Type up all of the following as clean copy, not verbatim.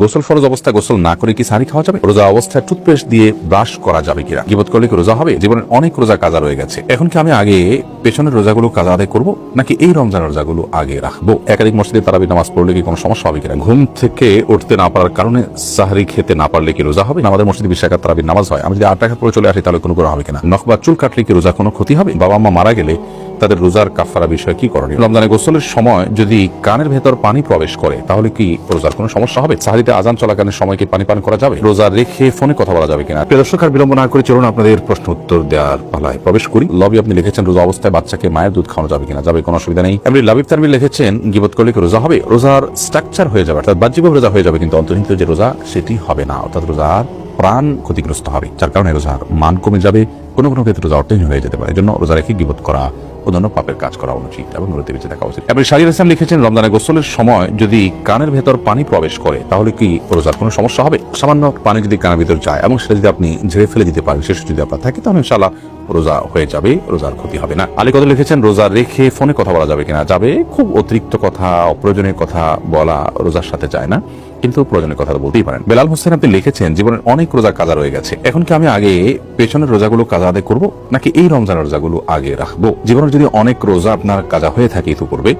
গোসল ফরজ অবস্থায় গোসল না করে কি সাহরি খাওয়া যাবে? রোজা অবস্থায় টুথপেস্ট দিয়ে ব্রাশ করা যাবে কিনা? গীবত করলে কি রোজা হবে? জীবনের অনেক রোজা কাজা রয়ে গেছে, এখন কি আমি আগে পেছনের রোজাগুলো কাজা আদায় করবো নাকি এই রমজানের রোজাগুলো আগে রাখবো? একাধিক মসজিদে তারাবি নামাজ পড়লে কি কোনো সমস্যা হবে কিনা? ঘুম থেকে উঠতে না পারার কারণে সাহরি খেতে না পারলে কি রোজা হবে? আমাদের মসজিদে 20 রাকাত তারাবির নামাজ হয়, আমি যদি 8 রাকাত পড়ে চলে আসি তাহলে কোনো গুনাহ হবে কিনা? নখ বা চুল কাটলে কি রোজা কোনো ক্ষতি হবে? বাবা মা মারা গেলে তাদের রোজার কাফারা বিষয় কি করণীয়? রমজানে গোসলের সময় যদি কানের ভেতর পানি প্রবেশ করে তাহলে কি রোজার কোনো সমস্যা হবে? সাহরিতে আজান চলাকালীন সময় কি পানি পান করা যাবে? রোজা রেখে ফোনে কথা বলা যাবে কিনা? প্রিয় দর্শক, আর বিলম্ব না করে চলুন আপনাদের প্রশ্ন উত্তর দেওয়ার পালায় প্রবেশ করি। লবি আপনি লিখেছেন রোজা অবস্থায় বাচ্চাকে মায়ের দুধ খাওয়ানো যাবে কিনা? যাবে, কোনো অসুবিধা নেই। আপনি লাবিব তানভীর লিখেছেন গীবত করলে কি রোজা হবে? রোজার স্ট্রাকচার হয়ে যাবে, অর্থাৎ বাহ্যিক রোজা হয়ে যাবে কিন্তু অন্তর্নিহিত যে রোজা সেটি হবে না, অর্থাৎ রোজার প্রাণ ক্ষতিগ্রস্ত হবে, যার কারণে রোজার মান কমে যাবে, কোনো কোনো ক্ষেত্রে রোজা অর্থহীন হয়ে যেতে পারে। এজন্য রোজা রেখে গীবত করা অন্যান্য পাপের কাজ করা উচিত এবং রোজা বেঁচে থাকা উচিত। আপনি শাহির ইসলাম লিখেছেন রমজানে গোসলের সময় যদি কানের ভেতর পানি প্রবেশ করে তাহলে কি রোজার কোনো সমস্যা হবে? সামান্য পানি যদি কানের ভিতর যায় এবং সেটা যদি আপনি ঝেড়ে ফেলে দিতে পারেন, শেষ যদি আপনার থাকে, তাহলে ইনশাআল্লাহ রোজা হয়ে যাবে, রোজার ক্ষতি হবে না। আলী কদর লিখেছেন রোজা রেখে ফোনে কথা বলা যাবে কিনা? যাবে। খুব অতিরিক্ত কথা, অপ্রয়োজনীয় কথা বলা রোজার সাথে যায় না, কিন্তু প্রয়োজনীয় কথা বলতেই পারেন। বেলাল হোসেন আপনি লিখেছেন জীবনের অনেক রোজা কাজা রয়ে গেছে, এখন কি আমি আগে পেছনের রোজাগুলো কাজা আদায় করবো নাকি এই রমজানের রোজাগুলো আগে রাখবো? জীবনের যদি অনেক রোজা আপনার কাজা হয়ে থাকে ইতু করবে,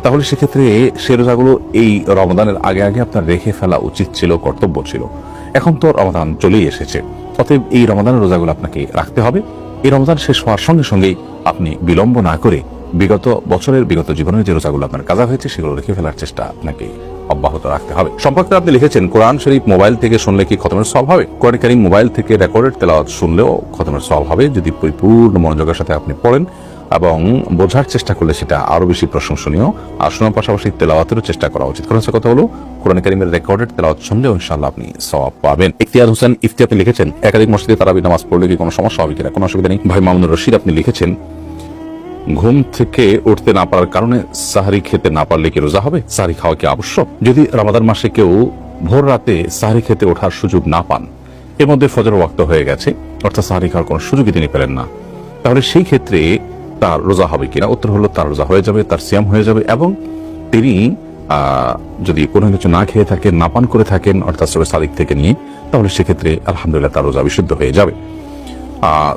তাহলে সেক্ষেত্রে সে রোজাগুলো এই রমজানের আগে আগে আপনার রেখে ফেলা উচিত ছিল, কর্তব্য ছিল। এখন তো রমজান চলেই এসেছে, অতএব এই রমজানের রোজাগুলো আপনাকে রাখতে হবে। এই রমজান শেষ হওয়ার সঙ্গে সঙ্গেই আপনি বিলম্ব না করে বিগত বছরের, বিগত জীবনের যে রোজাগুলো আপনার কাজা হয়েছে সেগুলো রেখে ফেলার চেষ্টা আপনাকে অব্যাহত রাখতে হবে। সম্পর্কে আপনি লিখেছেন কোরআন শরীফ মোবাইল থেকে শুনলে কি খতমের সওয়াব হবে? কোরআন কারীম মোবাইল থেকে রেকর্ডেড তেলাওয়াত শুনলেও খতমের সওয়াব হবে যদি পরিপূর্ণ মনোযোগের সাথে আপনি পড়েন, এবং বোঝার চেষ্টা করলে সেটা আরো বেশি প্রশংসনীয়। আর শোনার পাশাপাশি তেলাওয়াতেরও চেষ্টা করা উচিত। কারণ কথা হলো কোরআন কারীমের রেকর্ডেড তেলাওয়াত শুনলেও ইনশাআল্লাহ আপনি সওয়াব পাবেন। ইখতিয়ার হোসেন ইফতি আপনি লিখেছেন একাধিক মসজিদে তারাবি নামাজ পড়লে কি কোনো সমস্যা হবে কিনা? কোনো অসুবিধা নেই। ভাই মামুনুর রশিদ আপনি লিখেছেন ঘুম থেকে উঠতে না পারার কারণে সাহরি খেতে না পারলে কি রোজা হবে? সাহরি খাওয়া কি আবশ্যক? যদি রমাদান মাসে কেউ ভোর রাতে সাহরি খেতে ওঠার সুযোগ না পান, এর মধ্যে ফজর ওয়াক্ত হয়ে গেছে, অর্থাৎ সাহরি খাওয়ার কোনো সুযোগই তিনি পেলেন না, তাহলে সেই ক্ষেত্রে তার রোজা হবে কিনা? উত্তর হলো তার রোজা হয়ে যাবে, তার সিয়াম হয়ে যাবে, এবং তিনি যদি কোনো কিছু না খেয়ে থাকেন, না পান করে থাকেন, অর্থাৎ সাদিক থেকে নিয়ে, তাহলে সেক্ষেত্রে আলহামদুলিল্লাহ তার রোজা বিশুদ্ধ হয়ে যাবে।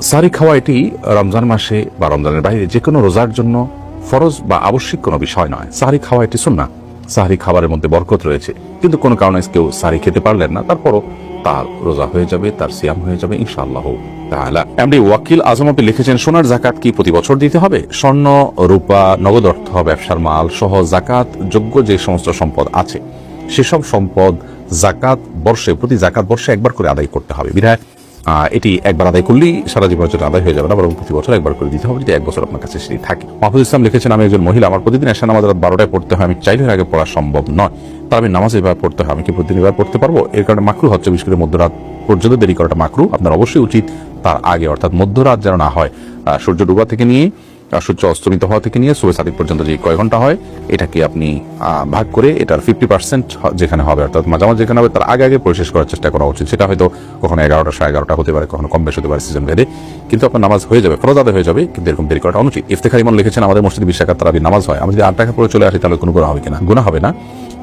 সাহরি খাওয়া এটি রমজান মাসে বা রমজানের বাইরে যে কোনো রোজার জন্য ফরজ বা আবশ্যিক কোনো বিষয় নয়। সাহরি খাওয়া এটি সুন্নাহ, সাহরি খাবারের মধ্যে বরকত রয়েছে, কিন্তু কোনো কারণে কেউ সাহরি খেতে পারলেন না, তারপরও তার রোজা হয়ে যাবে, তার সিয়াম হয়ে যাবে ইনশাআল্লাহ তাআলা। এমডি ওয়াকিল আজম আপনি লিখেছেন সোনার জাকাত কি প্রতি বছর দিতে হবে? স্বর্ণ, রূপা, নগদ অর্থ, ব্যবসার মাল সহ জাকাত যোগ্য যে সমস্ত সম্পদ আছে সেসব সম্পদ জাকাত বর্ষে, প্রতি জাকাত বর্ষে একবার করে আদায় করতে হবে। বিধায় এটি একবার আদায় করলেই সারা জীবনের জন্য আদায় হয়ে যাবে না, বরং প্রতি বছর একবার করে দিতে হবে, যদি এক বছর আপনার কাছে সেটি থাকে। মাহফুজ ইসলাম লিখেছেন আমি একজন মহিলা, আমার প্রতিদিন এশা নামাজ রাত 12টায় পড়তে হয়, আমি চাইলে আগে পড়া সম্ভব নয়, তার আমি নামাজ এবার পড়তে হয়, আমি কি প্রতিদিন এবার পড়তে পারবো? এর কারণে মাকরু হচ্ছে, বিশেষ করে মধ্যরাত পর্যন্ত দেরি করাটা মাকরু। আপনার অবশ্যই উচিত তার আগে, অর্থাৎ মধ্যরাত যেন না হয়, সূর্য ডুবা থেকে নিয়ে সূর্য অস্তমিত হওয়া থেকে নিয়ে সুবে সাদিক পর্যন্ত যে কয় ঘন্টা হয়, এটাকে আপনি ভাগ করে এটার 50% যেখানে হবে, অর্থাৎ মাঝামাঝি যেখানে হবে তার আগে আগে পরিশেষ করার চেষ্টা করা উচিত। সেটা হয়তো কখনো 11টা, 11:30 হতে পারে, কখনো কম বেশ হতে পারে সিজন ভেদে, কিন্তু আপনার নামাজ হয়ে যাবে, ফরজ আদায় হয়ে যাবে, কিন্তু এরকম দেরি করাটা অনুচিত। ইফতেখার ইমন লিখেছেন আমাদের মসজিদে 20 রাকাত তারাবির নামাজ হয়, আমি যদি 8 টাকা পরে চলে আসি তাহলে কোনো গুনাহ হবে কিনা? গুনাহ হবে না,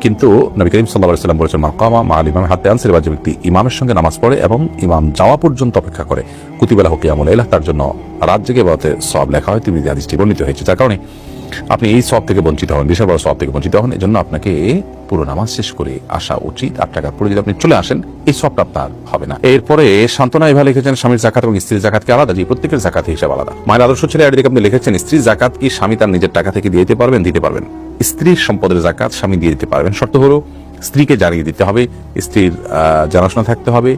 কিন্তু নবী করিম সাল্লাল্লাহু আলাইহি ওয়াসাল্লাম বলেছেন মাকামা মা আল ইমাম হাত্তা আনসার, যে ব্যক্তি ইমামের সঙ্গে নামাজ পড়ে এবং ইমাম যাওয়া পর্যন্ত অপেক্ষা করে, কুতিবা লাহু কিয়ামুল লাইল, তার জন্য রাত জেগে ইবাদতে সওয়াব লেখা হয়। তিরমিজি হাদিসটি বর্ণিত হয়েছে, যার কারণে আপনি এই সওয়াব থেকে বঞ্চিত হন, বিশাল বড় সওয়াব থেকে বঞ্চিত হন। এজন্য আপনাকে পুরো নামাজ শেষ করে আসা উচিত। 8 টাকা পরে যদি আপনি চলে আসেন এই সওয়াবটা আপনার হবে না। এরপরে শান্তনা ইভা লিখেছেন স্বামীর জাকাত এবং স্ত্রীর জাকাত কি আলাদা? জি, প্রত্যেকের জাকাত হিসাব আলাদা। মায়ের আদর্শ ছেলে এদিকে আপনি লিখেছেন স্ত্রীর জাকাত কি স্বামী তার নিজের টাকা থেকে দিয়ে দিতে পারবেন? দিতে পারবেন। স্ত্রীর সম্পদের জাকাত স্বামী দিয়ে দিতে পারবেন, শর্ত হলো স্ত্রীকে জানিয়ে দিতে হবে, স্ত্রীর জানাশোনা থাকতে হবে।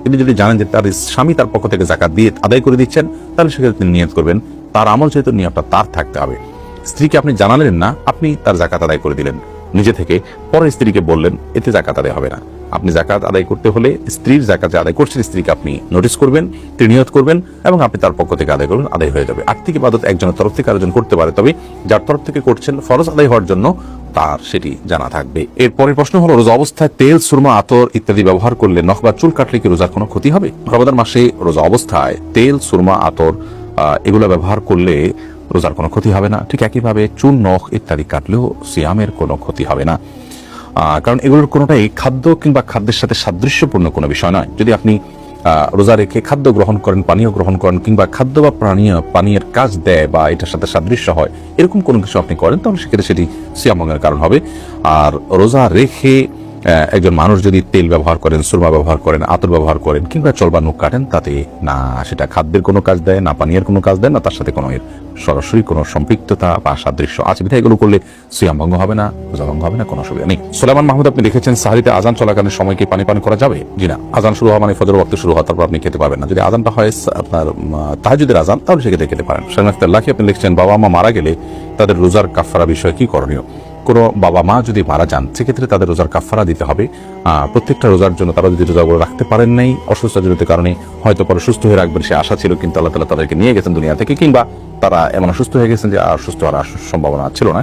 তিনি যদি জানেন যে তার স্বামী তার পক্ষ থেকে জাকাত দিয়ে আদায় করে দিচ্ছেন, তাহলে সেক্ষেত্রে তিনি নিয়ত করবেন, তার আমল যেহেতু নিয়তটা তার থাকতে হবে। স্ত্রীকে আপনি জানালেন না, আপনি তার জাকাত আদায় করে দিলেন নিজে থেকে, পরে স্ত্রীকে বললেন, এতে জাকাত আদায় হবে না। আপনি জাকাত আদায় করতে হলে স্ত্রীর জাকাত যে আদায় করছেন স্ত্রীকে আপনি নোটিস করবেন, তিনি নিয়ত করবেন এবং আপনি তার পক্ষ থেকে আদায় করবেন, আদায় হয়ে যাবে। আর্থিক ইবাদত একজনের তরফ থেকে আরেকজন করতে পারে, তবে যার তরফ থেকে করছেন ফরজ আদায় হওয়ার জন্য তার সেটি জানা থাকবে। এরপরের প্রশ্ন হলো রোজা অবস্থায় তেল, সুরমা, আতর ইত্যাদি ব্যবহার করলে নখ বা চুল কাটলে কি রোজার কোনো ক্ষতি হবে? রমাদান মাসে রোজা অবস্থায় তেল, সুরমা, আতর এগুলো ব্যবহার করলে রোজার কোনো ক্ষতি হবে না। ঠিক একইভাবে চুল, নখ ইত্যাদি কাটলেও সিয়ামের কোনো ক্ষতি হবে না। কারণ এগুলোর কোনোটাই খাদ্য কিংবা খাদ্যের সাথে সাদৃশ্যপূর্ণ কোনো বিষয় নয়। যদি আপনি রোজা রেখে খাদ্য গ্রহণ করেন, পানীয় গ্রহণ করেন, কিংবা খাদ্য বা পানীয়ের কাজ দেয় বা এটার সাথে সাদৃশ্য হয় এরকম কোনো কিছু আপনি করেন, তাহলে সেক্ষেত্রে সেটি সিয়াম ভঙ্গের কারণ হবে। আর রোজা রেখে একজন মানুষ যদি তেল ব্যবহার করেন, সুরমা ব্যবহার করেন, আতর ব্যবহার করেন, কিংবা চলবা নখ কাটেন, তাতে না সেটা খাদ্যের কোনো কাজ দেয়, না পানীয়ের কোনো কাজ দেয়, না তার সাথে কোনো এর সরাসরি কোনো সম্পৃক্ততা বা সাদৃশ্য আছে। বিধায় এগুলো করলে সিয়াম ভঙ্গ হবে না, রোজা ভঙ্গ হবে না, কোনো অসুবিধা নেই। সুলাইমান মাহমুদ আপনি লিখেছেন, সাহরিতে আজান চলাকালীন সময় কি পানি পান করা যাবে? জি না, আজান শুরু হওয়া মানে ফজর ওয়াক্ত শুরু হওয়া, তারপর আপনি খেতে পারবেন না। যদি আজানটা হয় আপনার তাহাজ্জুদের আজান, তাহলে সেক্ষেত্রে খেতে পারেন। লাখি আপনি লিখছেন, বাবা মা মারা গেলে তাদের রোজার কাফারা বিষয়ে কি করণীয়? কোনো বাবা মা যদি মারা যান, সেক্ষেত্রে তাদের রোজার কাফারা দিতে হবে। প্রত্যেকটা রোজার জন্য তারা যদি রোজাগুলো রাখতে পারেন নাই অসুস্থতাজনিত কারণে, হয়তো পরে সুস্থ হয়ে রাখবেন সে আশা ছিল, কিন্তু আল্লাহ তাআলা তাদেরকে নিয়ে গেছেন দুনিয়া থেকে, কিংবা তারা এমন অসুস্থ হয়ে গেছেন যে আর সুস্থ হওয়ার সম্ভাবনা ছিল না।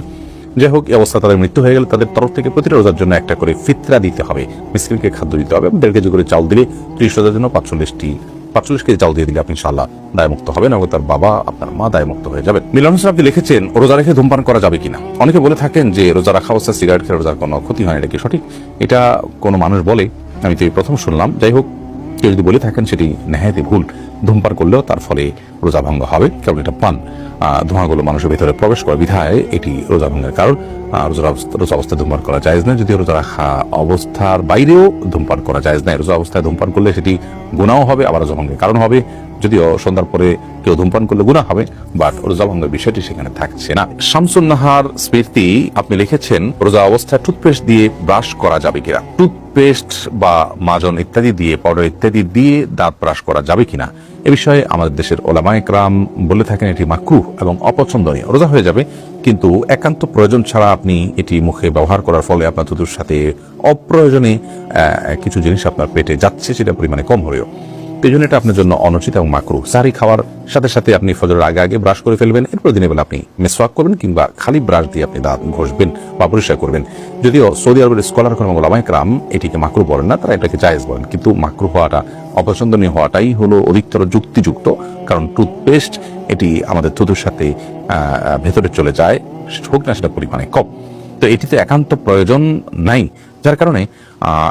যাই হোক, এই অবস্থা তাদের মৃত্যু হয়ে গেলে তাদের তরফ থেকে প্রতিটা রোজার জন্য একটা করে ফিতরা দিতে হবে, মিসকিনকে খাদ্য দিতে হবে। 1.5 কেজি করে চাউল দিলে 30 রোজার জন্য 45 কেজি চাউল দিয়ে দিলে আপনি ইনশাআল্লাহ দায়মুক্ত হবেন, এবং তার বাবা আপনার মা দায়মুক্ত হয়ে যাবেন। মিলন হোসেন আপনি লিখেছেন, রোজা রেখে ধূমপান করা যাবে কিনা? অনেকে বলে থাকেন যে রোজা রাখা অবস্থায় সিগারেট খেলে রোজার কোনো ক্ষতি হয় না, এটা কি সঠিক? এটা কোনো মানুষ বলে, আমি তো এই প্রথম শুনলাম। যাই হোক, কেউ যদি বলে থাকেন সেটি নেহায়েতই ভুল। ধূমপান করলেও তার ফলে রোজা ভঙ্গ হবে, কারণ এটা পান ধোঁয়াগুলো মানুষের ভিতরে প্রবেশ করে, বিধায় এটি রোজা ভঙ্গের কারণ। রোজা অবস্থায় ধূমপান করা জায়েজ নয়, যদিও রোজা রাখা অবস্থার বাইরেও ধূমপান করা জায়েজ নয়। রোজা অবস্থায় ধূমপান করলে সেটি গুনাহও হবে, আবার রোজা ভঙ্গের কারণ হবে। যদিও সন্ধ্যার পরে কেউ ধূমপান করলে গুনাহ হবে, বাট রোজা ভঙ্গের বিষয়টি সেখানে থাকছে না। শামসুন নাহার স্মৃতি আপনি লিখেছেন, রোজা অবস্থায় টুথপেস্ট দিয়ে ব্রাশ করা যাবে কিনা? টুথপেস্ট বা মাজন ইত্যাদি দিয়ে, পাউডার ইত্যাদি দিয়ে দাঁত ব্রাশ করা যাবে কিনা, এ বিষয়ে আমাদের দেশের ওলামায়ে কেরাম বলে থাকেন এটি মাকরুহ এবং অপছন্দনীয়। রোজা হয়ে যাবে, কিন্তু একান্ত প্রয়োজন ছাড়া আপনি এটি মুখে ব্যবহার করার ফলে আপনার থুতুর সাথে অপ্রয়োজনে কিছু জিনিস আপনার পেটে যাচ্ছে, সেটা পরিমাণে কম হলেও এই জন্য এটা আপনার জন্য অনুচিত এবং মাকরুহ। সাহরি খাওয়ার সাথে সাথে আপনি ফজরের আগে ব্রাশ করে ফেলবেন, এরপর দিনের বেলা আপনি মেসওয়াক করবেন, কিংবা খালি ব্রাশ দিয়ে আপনি দাঁত ঘষবেন বা পরিষ্কার করবেন। যদিও সৌদি আরবের স্কলার এবং ওলামায়ে কেরাম এটিকে মাকরুহ বলেন না, তারা এটাকে জায়েজ বলেন, কিন্তু মাকরুহ হওয়াটা, অপছন্দনীয় হওয়াটাই হলো অধিকতর যুক্তিযুক্ত। কারণ টুথপেস্ট এটি আমাদের থুতুর সাথে ভেতরে চলে যায়, হোক না সেটা পরিমাণে কম, তো এটিতে একান্ত প্রয়োজন নাই। যার কারণে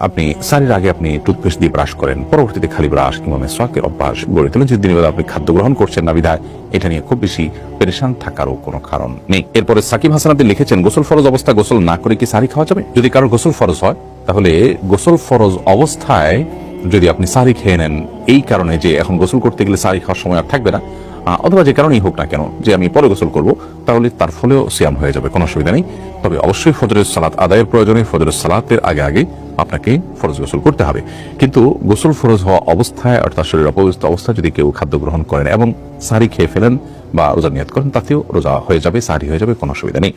আপনি সারির আগে আপনি টুথপেস্ট দিয়ে ব্রাশ করেন, পরবর্তীতে খালি ব্রাশ কিংবা মেসওয়াকের অভ্যাস গড়ে তোলেন। যদি দিনের বেলা আপনি খাদ্য গ্রহণ করছেন না, বিধায় এটা নিয়ে খুব বেশি পেরেশান থাকারও কোনো কারণ নেই। এরপরে সাকিব হাসান আপনি লিখেছেন, গোসল ফরজ অবস্থায় গোসল না করে কি সারি খাওয়া যাবে? যদি কারোর গোসল ফরজ হয়, তাহলে গোসল ফরজ অবস্থায় যদি আপনি সারি খেয়ে নেন, এই কারণে যে এখন গোসল করতে গেলে সারি খাওয়ার সময় আর থাকবে না, অথবা যে কারণেই হোক না কেন, যে আমি পরে গোসল করব, তাহলে তার ফলেও সিয়াম হয়ে যাবে, কোনো অসুবিধা নেই। তবে অবশ্যই ফজরের সালাত আদায়ের প্রয়োজনে ফজরের সালাতের আগে আপনাকে ফরজ গোসল করতে হবে। কিন্তু গোসল ফরজ হওয়া অবস্থায়, অর্থাৎ শরীর অপবিত্র অবস্থায় যদি কেউ খাদ্য গ্রহণ করেন এবং সারি খেয়ে ফেলেন বা রোজা নিয়ত করেন, তাতেও রোজা হয়ে যাবে, সারি হয়ে যাবে, কোনো অসুবিধা নেই।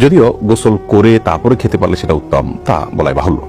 যদিও গোসল করে তারপরে খেতে পারলে সেটা উত্তম, তা বলাই বাহুল্য।